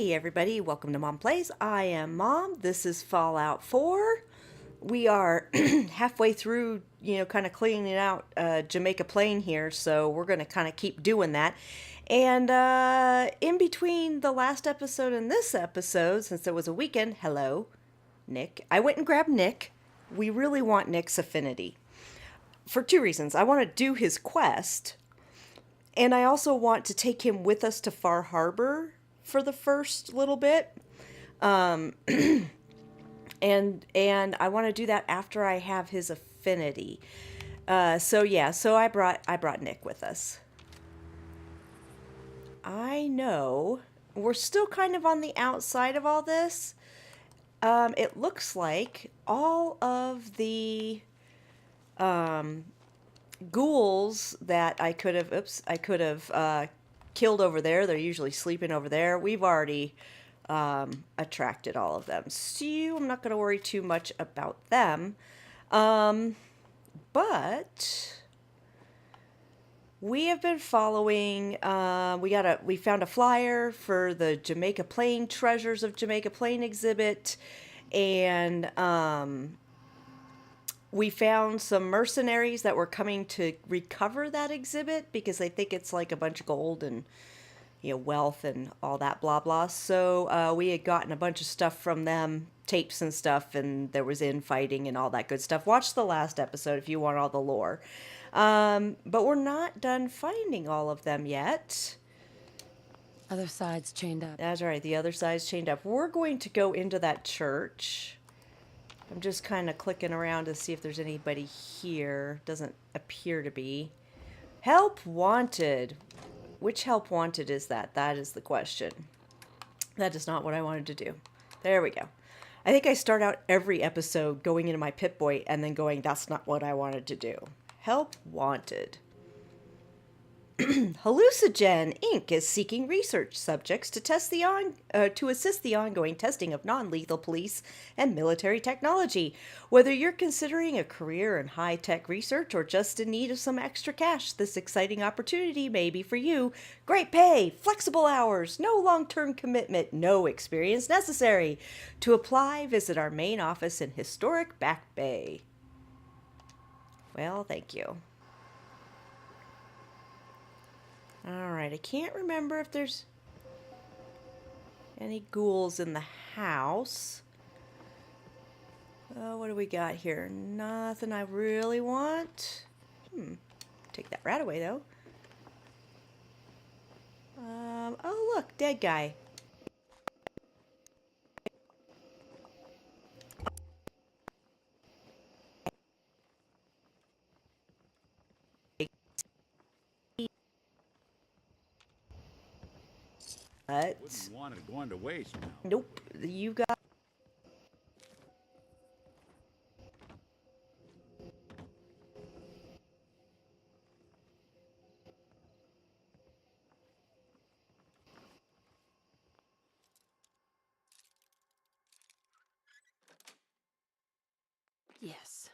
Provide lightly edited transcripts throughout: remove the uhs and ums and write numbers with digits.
Hey everybody, welcome to Mom Plays. I am Mom. This is Fallout 4. We are halfway through, kind of cleaning out Jamaica Plain here, so we're going to kind of keep doing that. And in between the last episode and this episode, since it was a weekend, hello, Nick. I went and grabbed Nick. We really want Nick's affinity. For two reasons. I want to do his quest, and I also want to take him with us to Far Harbor for the first little bit. And I want to do that after I have his affinity. So I brought Nick with us. I know we're still kind of on the outside of all this. It looks like all of the ghouls that I could have killed over there. They're usually sleeping over there. We've already attracted all of them, so I'm not going to worry too much about them. But we have been following. We found a flyer for the Jamaica Plain Treasures of Jamaica Plain exhibit, and we found some mercenaries that were coming to recover that exhibit because they think it's like a bunch of gold and wealth and all that blah blah. So we had gotten a bunch of stuff from them, tapes and stuff, and there was infighting and all that good stuff. Watch the last episode if you want all the lore. But we're not done finding all of them yet. Other side's chained up. That's right, the other side's chained up. We're going to go into that church. I'm just kind of clicking around to see if there's anybody here. Doesn't appear to be. Help wanted. Which help wanted is that? That is the question. That is not what I wanted to do. There we go. I think I start out every episode going into my Pip-Boy and then going, that's not what I wanted to do. Help wanted. Hallucigen Inc. is seeking research subjects to to assist the ongoing testing of non-lethal police and military technology. Whether you're considering a career in high-tech research or just in need of some extra cash, this exciting opportunity may be for you. Great pay, flexible hours, no long-term commitment, no experience necessary. To apply, visit our main office in historic Back Bay. Well, thank you. Alright, I can't remember if there's any ghouls in the house. What do we got here? Nothing I really want. Take that rat away, though. Oh, look, dead guy. Wouldn't want it going to waste now. Nope, you got... Yes.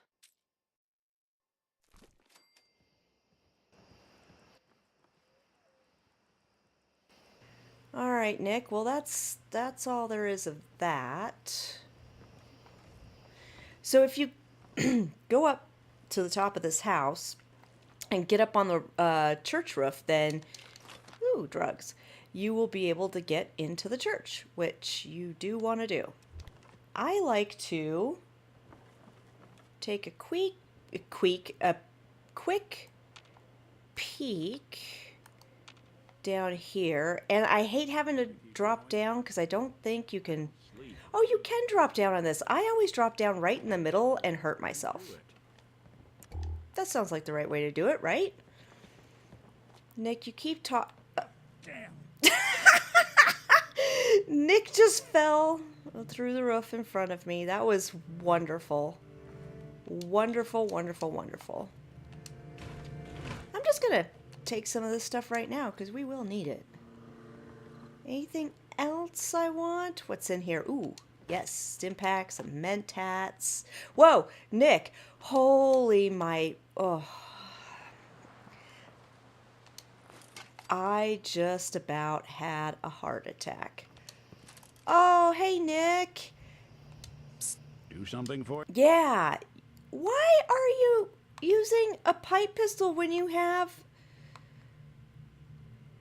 All right, Nick. Well, that's all there is of that. So if you go up to the top of this house and get up on the church roof, then, ooh, drugs, you will be able to get into the church, which you do want to do. I like to take a quick peek down here, and I hate having to drop down because I don't think you can... Oh, you can drop down on this. I always drop down right in the middle and hurt myself. That sounds like the right way to do it, right? Nick, you keep talking... Damn. Nick just fell through the roof in front of me. That was wonderful. Wonderful, wonderful, wonderful. I'm just gonna take some of this stuff right now because we will need it. Anything else I want? What's in here? Ooh, yes, stim packs, some mentats. Whoa, Nick, holy my... Oh, I just about had a heart attack. Oh, hey, Nick. Do something for it? Yeah. Why are you using a pipe pistol when you have...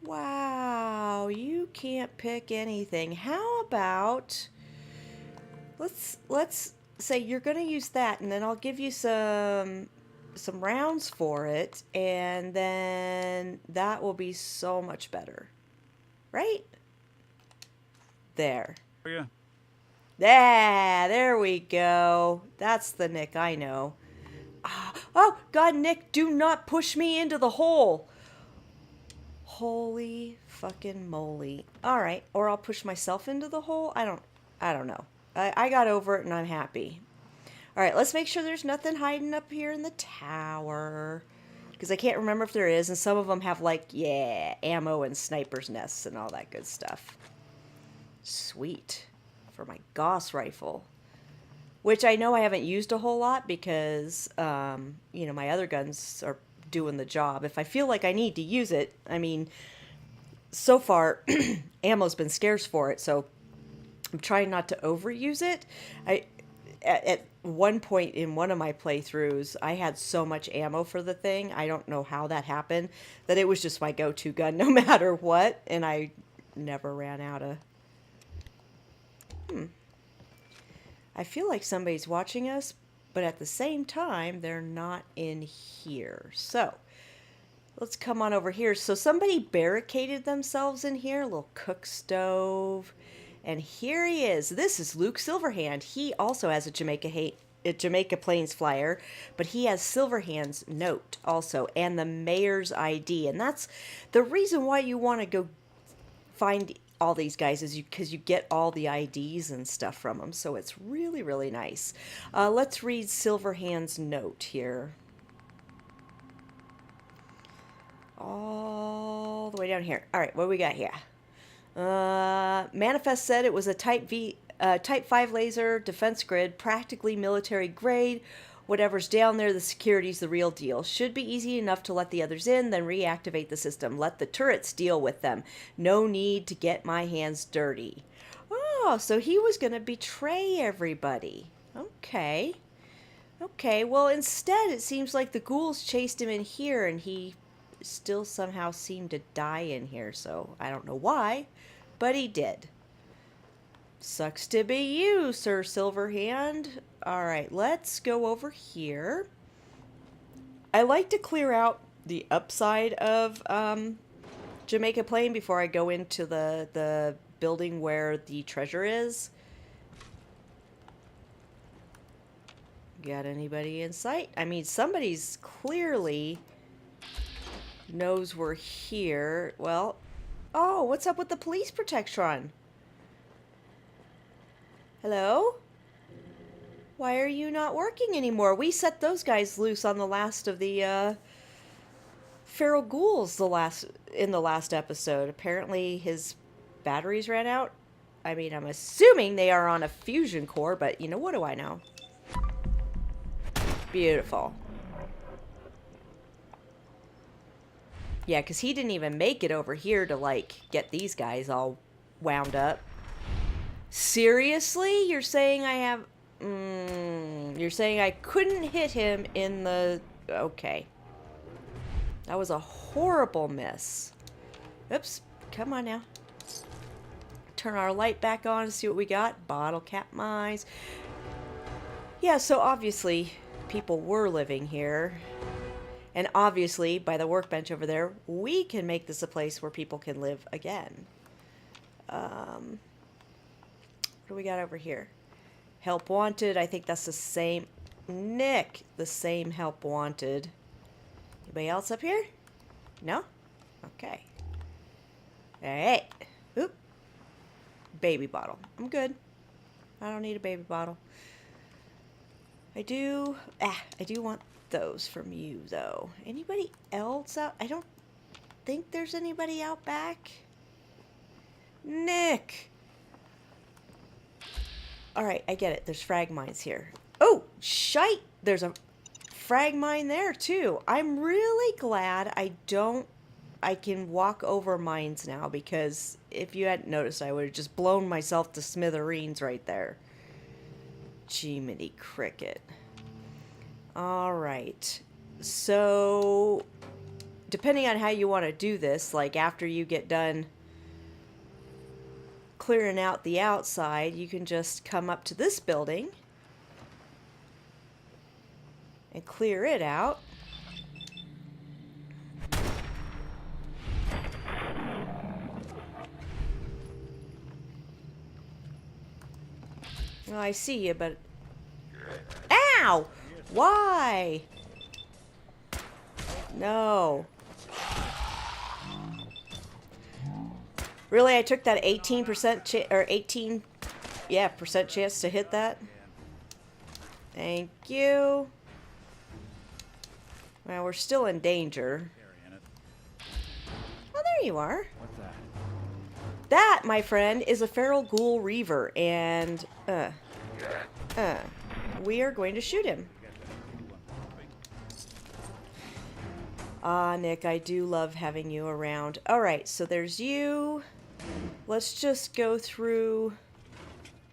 Wow, you can't pick anything. How about... Let's say you're going to use that, and then I'll give you some rounds for it, and then that will be so much better. Right? There. For you? There we go. That's the Nick I know. Oh, God, Nick, do not push me into the hole. Holy fucking moly. All right, or I'll push myself into the hole. I don't know. I got over it and I'm happy. All right, let's make sure there's nothing hiding up here in the tower. Because I can't remember if there is, and some of them have, like, yeah, ammo and sniper's nests and all that good stuff. Sweet. For my Gauss rifle. Which I know I haven't used a whole lot because, you know, my other guns are doing the job. If I feel like I need to use it, I mean, so far, ammo's been scarce for it, so I'm trying not to overuse it. At one point in one of my playthroughs, I had so much ammo for the thing, I don't know how that happened, that it was just my go-to gun no matter what, and I never ran out of... I feel like somebody's watching us, but at the same time, they're not in here. So, let's come on over here. So somebody barricaded themselves in here, a little cook stove. And here he is. This is Luke Silverhand. He also has a Jamaica Plains flyer, but he has Silverhand's note also, and the mayor's ID. And that's the reason why you want to go find all these guys, is because you get all the IDs and stuff from them. So it's really, really nice. Let's read Silverhand's note here. All the way down here. All right, what do we got here? Manifest said it was a Type 5 laser defense grid, practically military grade. Whatever's down there, the security's the real deal. Should be easy enough to let the others in, then reactivate the system. Let the turrets deal with them. No need to get my hands dirty. Oh, so he was going to betray everybody. Okay. Okay, well, instead, it seems like the ghouls chased him in here, and he still somehow seemed to die in here, so I don't know why, but he did. Sucks to be you, Sir Silverhand. All right, let's go over here. I like to clear out the upside of Jamaica Plain before I go into the building where the treasure is. Got anybody in sight? I mean, somebody's clearly knows we're here. Well, oh, what's up with the police protection? Hello? Why are you not working anymore? We set those guys loose on the last of the feral ghouls in the last episode. Apparently his batteries ran out. I mean, I'm assuming they are on a fusion core, but you know, what do I know? Beautiful. Yeah, because he didn't even make it over here to, like, get these guys all wound up. Seriously? You're saying I have... you're saying I couldn't hit him in the... Okay. That was a horrible miss. Oops. Come on now. Turn our light back on to see what we got. Bottle cap mines. Yeah, so obviously people were living here. And obviously, by the workbench over there, we can make this a place where people can live again. What do we got over here? Help wanted. I think that's the same. Nick, the same help wanted. Anybody else up here? No? Okay. Alright. Oop. Baby bottle. I'm good. I don't need a baby bottle. I do want those from you, though. Anybody else out? I don't think there's anybody out back. Nick! Alright, I get it. There's frag mines here. Oh, shite! There's a frag mine there, too. I'm really glad I don't I can walk over mines now, because if you hadn't noticed, I would have just blown myself to smithereens right there. Jiminy Cricket. Alright. So, depending on how you want to do this, like after you get done clearing out the outside, you can just come up to this building and clear it out. Well, I see you, but... Ow! Why? No. Really, I took that 18% or 18, yeah, percent chance to hit that. Thank you. Well, we're still in danger. Oh, there you are. What's that? That, my friend, is a feral ghoul reaver, and we are going to shoot him. Ah, Nick, I do love having you around. Alright, so there's you. Let's just go through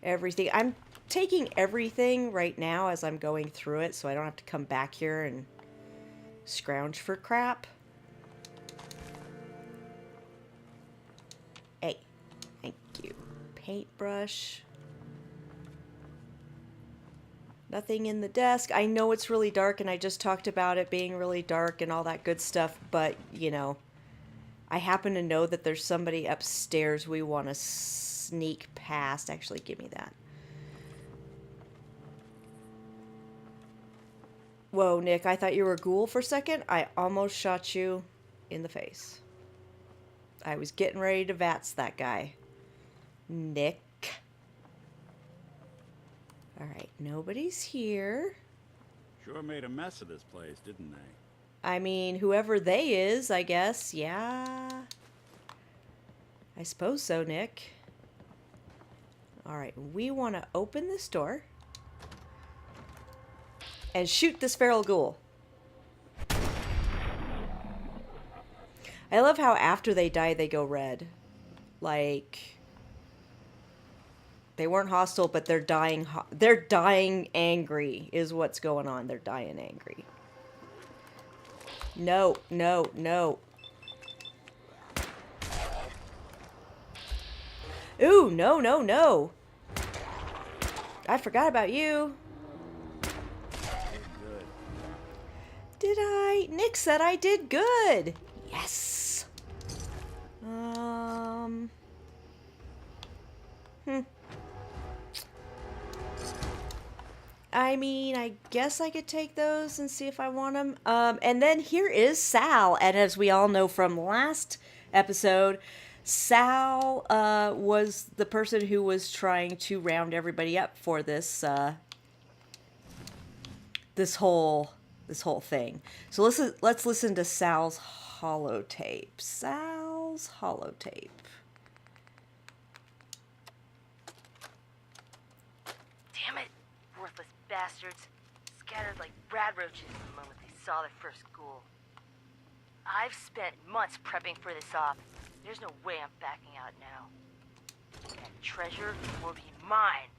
everything. I'm taking everything right now as I'm going through it, so I don't have to come back here and scrounge for crap. Hey, thank you. Paintbrush. Nothing in the desk. I know it's really dark, and I just talked about it being really dark and all that good stuff, but, you know, I happen to know that there's somebody upstairs we want to sneak past. Actually, give me that. Whoa, Nick, I thought you were a ghoul for a second. I almost shot you in the face. I was getting ready to VATS that guy. Nick. Alright, nobody's here. Sure made a mess of this place, didn't they? I mean, whoever they is, I guess. Yeah. I suppose so, Nick. Alright, we want to open this door and shoot this feral ghoul. I love how after they die, they go red. Like, they weren't hostile, but they're dying. They're dying angry is what's going on. They're dying angry. No, no, no. Ooh, no, no, no. I forgot about you. Good. Did I? Nick said I did good. Yes. I mean, I guess I could take those and see if I want them. And then here is Sal. And as we all know from last episode, Sal was the person who was trying to round everybody up for this this whole thing. So let's listen to Sal's holotape. Sal's holotape. Damn it! Worthless bastards. Scattered like rad roaches the moment they saw their first ghoul. I've spent months prepping for this op. There's no way I'm backing out now. That treasure will be mine.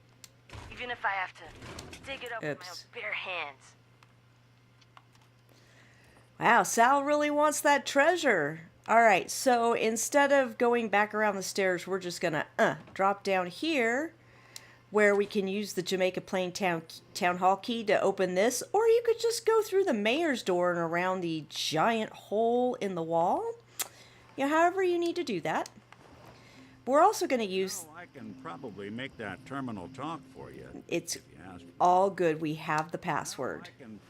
Even if I have to dig it up with my own bare hands. Wow, Sal really wants that treasure. Alright, so instead of going back around the stairs, we're just gonna drop down here, where we can use the Jamaica Plain town hall key to open this, or you could just go through the mayor's door and around the giant hole in the wall. You know, however you need to do that. We're also going to use... Oh, I can probably make that terminal talk for you. It's if you ask. all good. We have the password. I can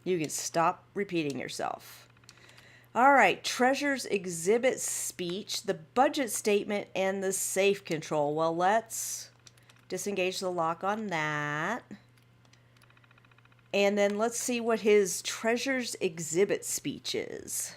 You can stop repeating yourself. Alright, treasures, exhibit, speech, the budget statement, and the safe control. Well, let's disengage the lock on that. And then let's see what his treasures exhibit speech is.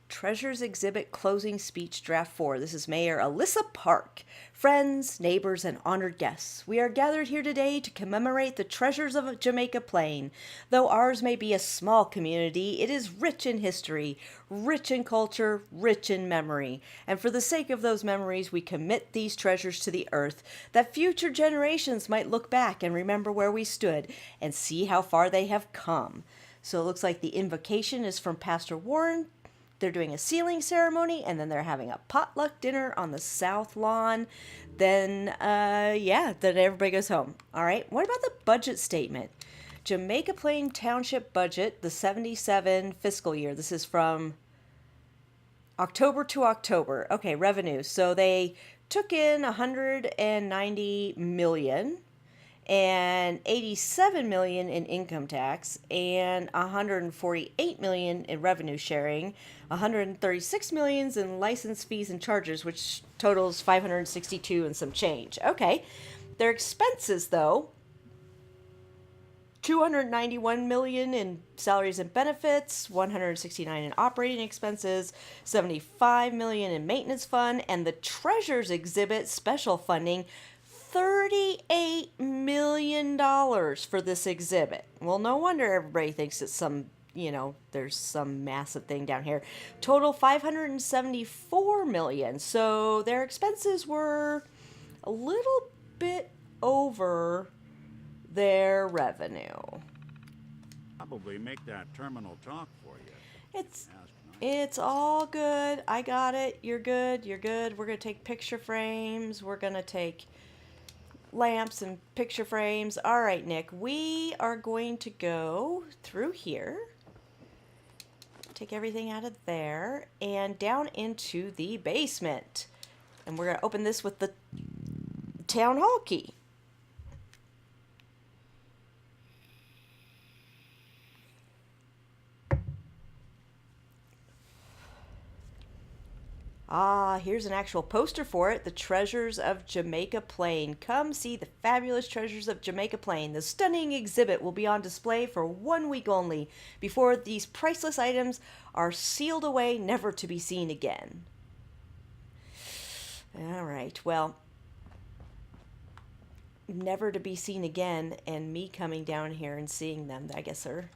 Treasures Exhibit Closing Speech Draft 4. This is Mayor Alyssa Park. Friends, neighbors, and honored guests, we are gathered here today to commemorate the treasures of Jamaica Plain. Though ours may be a small community, it is rich in history, rich in culture, rich in memory. And for the sake of those memories, we commit these treasures to the earth, that future generations might look back and remember where we stood and see how far they have come. So it looks like the invocation is from Pastor Warren. They're doing a sealing ceremony, and then they're having a potluck dinner on the south lawn. Then, then everybody goes home. All right, what about the budget statement? Jamaica Plain Township budget, the 77 fiscal year. This is from October to October. Okay, revenue. So they took in $190 million. And $87 million in income tax, and $148 million in revenue sharing, $136 million in license fees and charges, which totals $562 and some change. Okay, their expenses though, $291 million in salaries and benefits, $169 in operating expenses, $75 million in maintenance fund, and the treasures exhibit special funding, $38 million for this exhibit. Well, no wonder everybody thinks it's some, there's some massive thing down here. Total $574 million. So their expenses were a little bit over their revenue. Probably make that terminal talk for you. It's all good. I got it. You're good. You're good. We're going to take picture frames. We're going to take lamps and picture frames. All right, Nick, we are going to go through here, take everything out of there, and down into the basement. And we're going to open this with the town hall key. Ah, here's an actual poster for it. The Treasures of Jamaica Plain. Come see the fabulous treasures of Jamaica Plain. The stunning exhibit will be on display for 1 week only before these priceless items are sealed away, never to be seen again. All right, well, never to be seen again and me coming down here and seeing them, I guess are,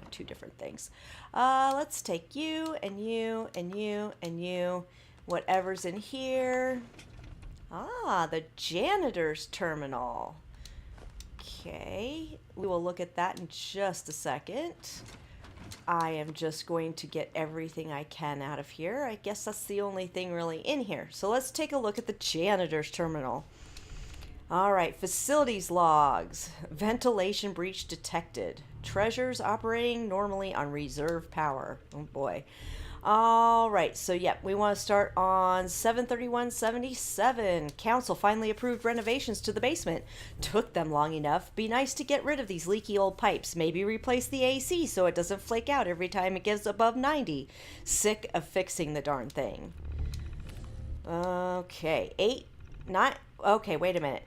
two different things. Let's take you and you and you and you. Whatever's in here. Ah, the janitor's terminal. Okay, we will look at that in just a second. I am just going to get everything I can out of here. I guess that's the only thing really in here. So let's take a look at the janitor's terminal. All right, facilities logs. Ventilation breach detected. Treasures operating normally on reserve power. Oh boy. All right, so we want to start on 7/31/77. Council finally approved renovations to the basement. Took them long enough. Be nice to get rid of these leaky old pipes. Maybe replace the AC so it doesn't flake out every time it gets above 90. Sick of fixing the darn thing. Okay, okay, wait a minute.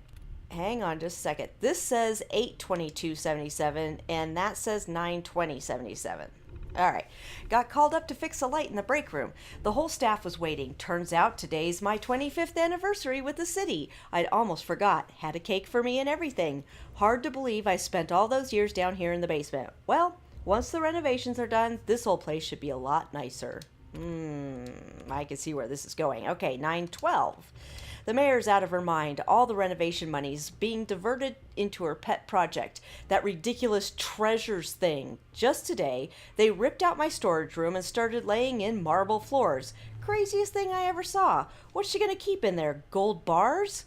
Hang on just a second. This says 8/22/77 and that says 9/20/77. All right, got called up to fix a light in the break room. The whole staff was waiting. Turns out today's my 25th anniversary with the city. I'd almost forgot. Had a cake for me and everything. Hard to believe I spent all those years down here in the basement. Well, once the renovations are done, this whole place should be a lot nicer. I can see where this is going. Okay, 9/12. The mayor's out of her mind. All the renovation money's being diverted into her pet project, that ridiculous treasures thing. Just today, they ripped out my storage room and started laying in marble floors. Craziest thing I ever saw. What's she gonna keep in there? Gold bars?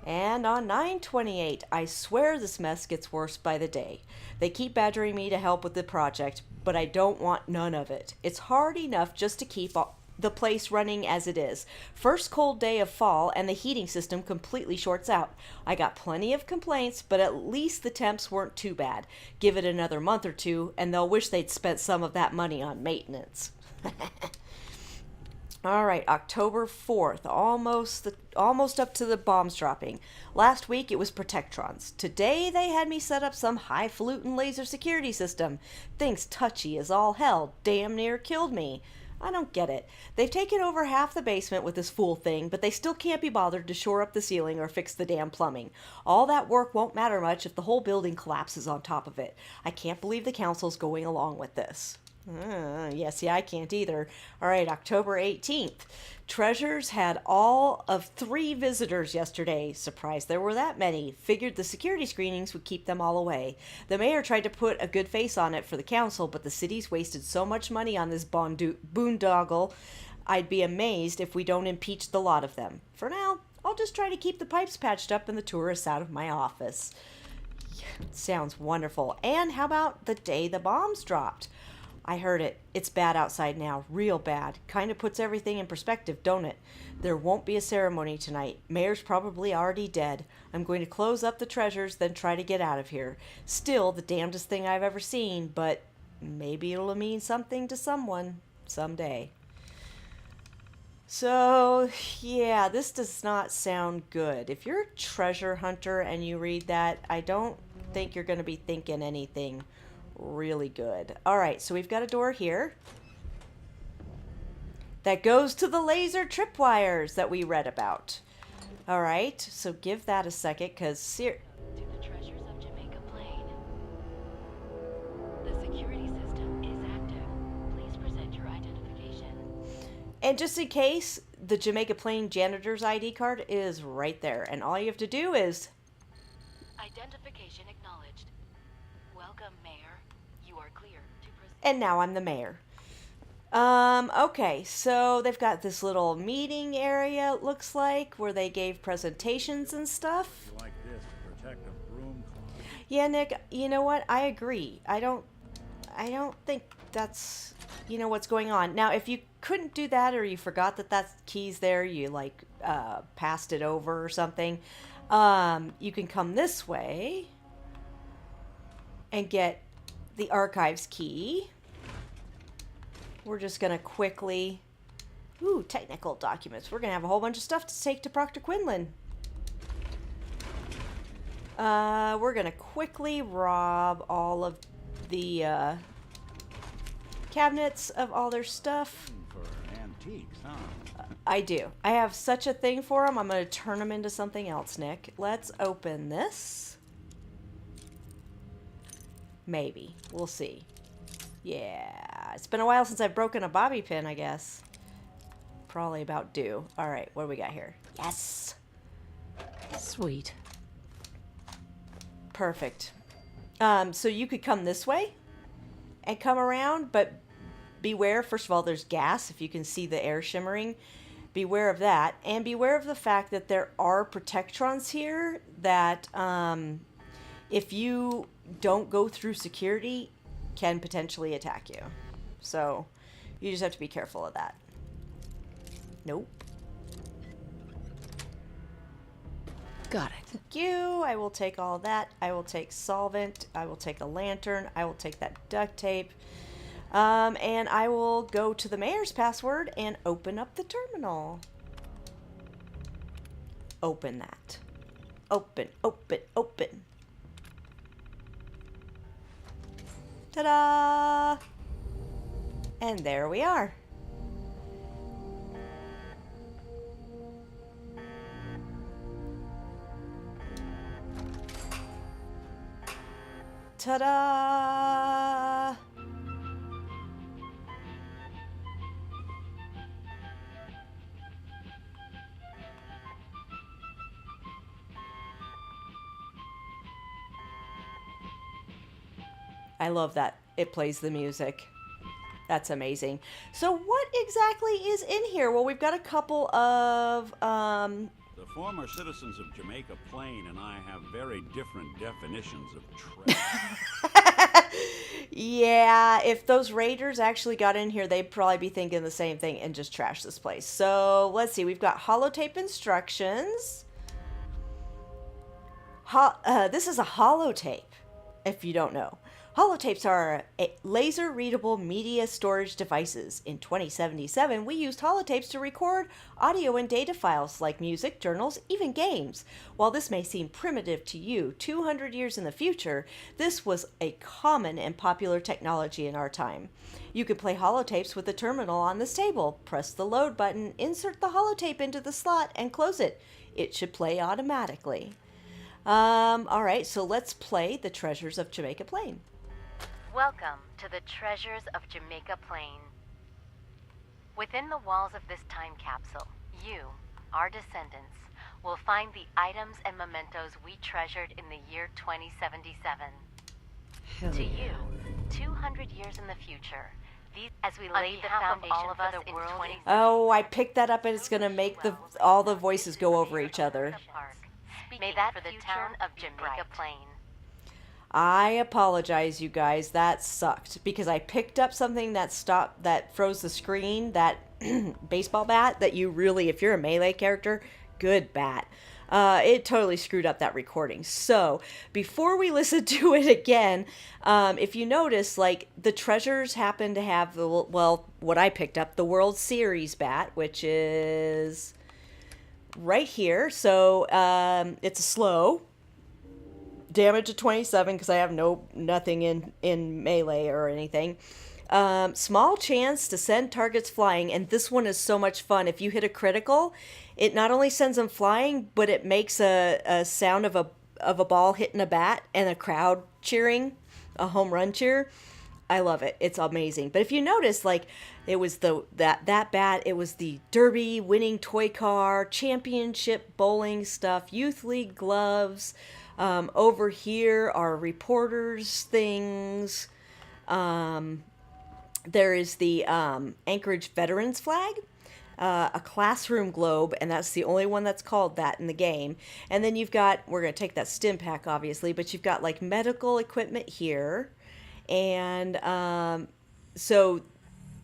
And on 9/28, I swear this mess gets worse by the day. They keep badgering me to help with the project, but I don't want none of it. It's hard enough just to keep the place running as it is. First cold day of fall and the heating system completely shorts out. I got plenty of complaints, but at least the temps weren't too bad. Give it another month or two and they'll wish they'd spent some of that money on maintenance. All right, October 4th, almost up to the bombs dropping. Last week it was Protectrons. Today they had me set up some highfalutin laser security system. Things touchy as all hell, damn near killed me. I don't get it. They've taken over half the basement with this fool thing, but they still can't be bothered to shore up the ceiling or fix the damn plumbing. All that work won't matter much if the whole building collapses on top of it. I can't believe the council's going along with this. Yes, I can't either. All right, October 18th. Treasures had all of 3 visitors yesterday. Surprised there were that many. Figured the security screenings would keep them all away. The mayor tried to put a good face on it for the council, but the city's wasted so much money on this boondoggle, I'd be amazed if we don't impeach the lot of them. For now, I'll just try to keep the pipes patched up and the tourists out of my office. Sounds wonderful. And how about the day the bombs dropped? I heard it. It's bad outside now. Real bad. Kind of puts everything in perspective, don't it? There won't be a ceremony tonight. Mayor's probably already dead. I'm going to close up the treasures, then try to get out of here. Still the damnedest thing I've ever seen, but maybe it'll mean something to someone someday. So, yeah, this does not sound good. If you're a treasure hunter and you read that, I don't think you're going to be thinking anything really good. All right, so we've got a door here that goes to the laser tripwires that we read about. All right, so give that a second, because To the treasures of Jamaica Plain. The security system is active. Please present your identification. and just in case, the Jamaica Plain janitor's ID card is right there, and all you have to do is Identification acknowledged. Welcome, Mayor. You are clear to proceed. and now I'm the mayor. Okay, so they've got this little meeting area, it looks like, where they gave presentations and stuff. You like this to protect a broom closet. Yeah, Nick, you know what? I agree. I don't think that's, what's going on. Now, if you couldn't do that or you forgot that key's there, you, passed it over or something, you can come this way and get the archives key. We're just going to quickly... Ooh, technical documents. We're going to have a whole bunch of stuff to take to Proctor Quinlan. We're going to quickly rob all of the cabinets of all their stuff. For antiques, huh? I do. I have such a thing for them. I'm going to turn them into something else, Nick. Let's open this. Maybe. We'll see. Yeah. It's been a while since I've broken a bobby pin, I guess. Probably about due. All right. What do we got here? Yes. Sweet. Perfect. So you could come this way and come around, but beware. First of all, there's gas. If you can see the air shimmering, beware of that. And beware of the fact that there are protectrons here that if you don't go through security, can potentially attack you. So you just have to be careful of that. Nope. Got it. Thank you. I will take all that. I will take solvent. I will take a lantern. I will take that duct tape. And I will go to the mayor's password and open up the terminal. Open that. Open, open, open. Ta-da! And there we are. Ta-da! I love that it plays the music. That's amazing. So what exactly is in here? Well, we've got a couple of The former citizens of Jamaica Plain and I have very different definitions of treasure. yeah, if those raiders actually got in here, they'd probably be thinking the same thing and just trash this place. So let's see. We've got holotape instructions. This is a holotape, if you don't know. Holotapes are laser-readable media storage devices. In 2077, we used holotapes to record audio and data files like music, journals, even games. While this may seem primitive to you 200 years in the future, this was a common and popular technology in our time. You could play holotapes with the terminal on this table. Press the load button, insert the holotape into the slot, and close it. It should play automatically. All right, so let's play The Treasures of Jamaica Plain. Welcome to the Treasures of Jamaica Plain. Within the walls of this time capsule, you, our descendants, will find the items and mementos we treasured in the year 2077. To you, 200 years in the future, these, as we lay the foundation for the world. Oh, I picked that up and it's going to make all the voices go over each other. May that for the town of Jamaica Plain. I apologize, you guys. That sucked because I picked up something that froze the screen, that baseball bat that you really, if you're a melee character, good bat. It totally screwed up that recording. So before we listen to it again, if you notice, like the treasures happen to have what I picked up, the World Series bat, which is right here. So it's a slow. Damage to 27 because I have nothing in melee or anything. Small chance to send targets flying, and this one is so much fun. If you hit a critical, it not only sends them flying, but it makes a sound of a ball hitting a bat and a crowd cheering, a home run cheer. I love it. It's amazing. But if you notice, like it was that bat, it was the Derby winning toy car, championship bowling stuff, youth league gloves. Over here are reporters things. There is the Anchorage Veterans flag, a classroom globe, and that's the only one that's called that in the game. And then you've got, we're going to take that stim pack obviously, but you've got like medical equipment here. And so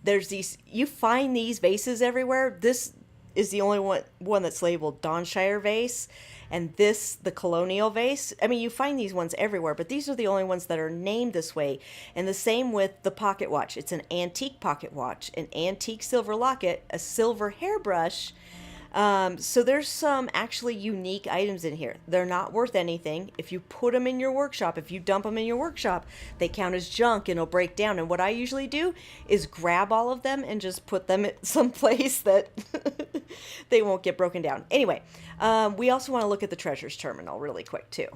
there's these, you find these vases everywhere. This is the only one that's labeled Donshire vase. And this, the colonial vase, I mean, you find these ones everywhere, but these are the only ones that are named this way. And the same with the pocket watch. It's an antique pocket watch, an antique silver locket, a silver hairbrush. So there's some actually unique items in here. They're not worth anything. If you put them in your workshop, if you dump them in your workshop, they count as junk and it'll break down. And what I usually do is grab all of them and just put them at some place that they won't get broken down. Anyway, we also want to look at the treasures terminal really quick too.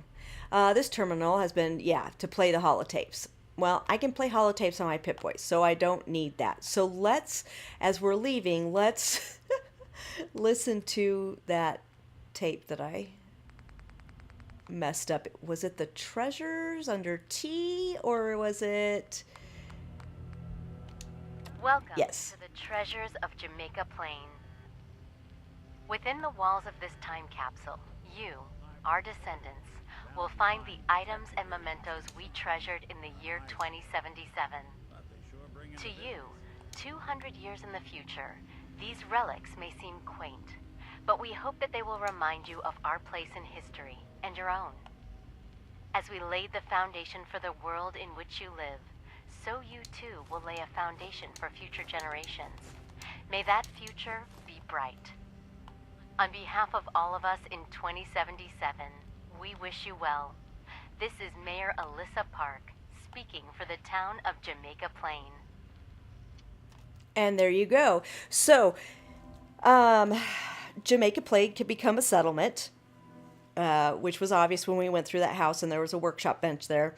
This terminal has been, to play the holotapes. Well, I can play holotapes on my Pip-Boy, so I don't need that. So let's, as we're leaving, let's listen to that tape that I messed up. Was it the treasures under T, or was it? Welcome yes. to the Treasures of Jamaica Plain. Within the walls of this time capsule, you, our descendants, will find the items and mementos we treasured in the year 2077. To you, 200 years in the future, these relics may seem quaint, but we hope that they will remind you of our place in history and your own. As we laid the foundation for the world in which you live, so you too will lay a foundation for future generations. May that future be bright. On behalf of all of us in 2077, we wish you well. This is Mayor Alyssa Park speaking for the town of Jamaica Plain. And there you go. So, Jamaica Plain could become a settlement, which was obvious when we went through that house and there was a workshop bench there.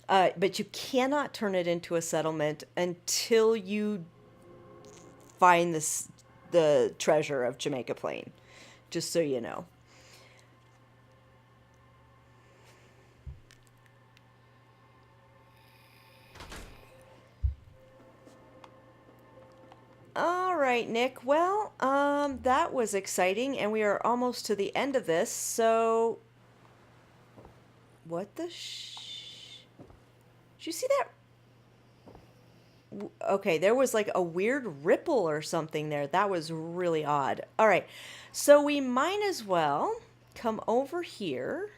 But you cannot turn it into a settlement until you find the treasure of Jamaica Plain, just so you know. All right, Nick. Well, that was exciting, and we are almost to the end of this, so... What the Did you see that? Okay, there was like a weird ripple or something there. That was really odd. All right, so we might as well come over here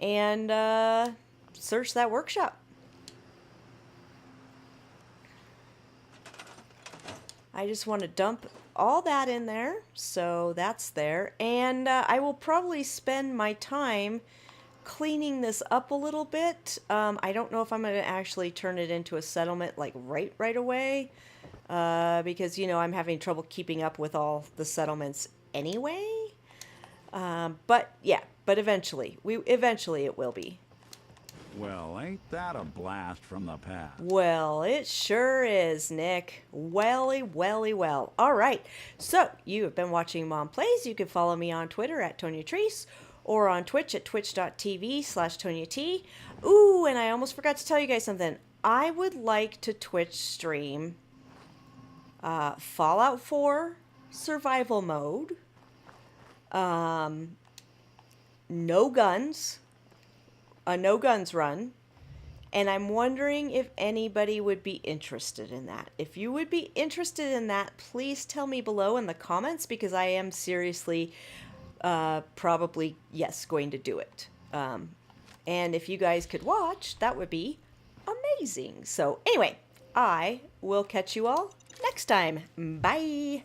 and search that workshop. I just want to dump all that in there, so that's there. And I will probably spend my time cleaning this up a little bit. I don't know if I'm going to actually turn it into a settlement like right away, because, you know, I'm having trouble keeping up with all the settlements anyway. But yeah, but eventually it will be. Well, ain't that a blast from the past? Well, it sure is, Nick. Welly. All right. So, you have been watching Mom Plays. You can follow me on Twitter at ToniaTreese or on Twitch at twitch.tv/ToniaT. Ooh, and I almost forgot to tell you guys something. I would like to Twitch stream Fallout 4 survival mode. No guns. A no guns run, and I'm wondering if anybody would be interested in that. If you would be interested in that, please tell me below in the comments, because I am seriously probably, yes, going to do it. And if you guys could watch, that would be amazing. So anyway, I will catch you all next time. Bye.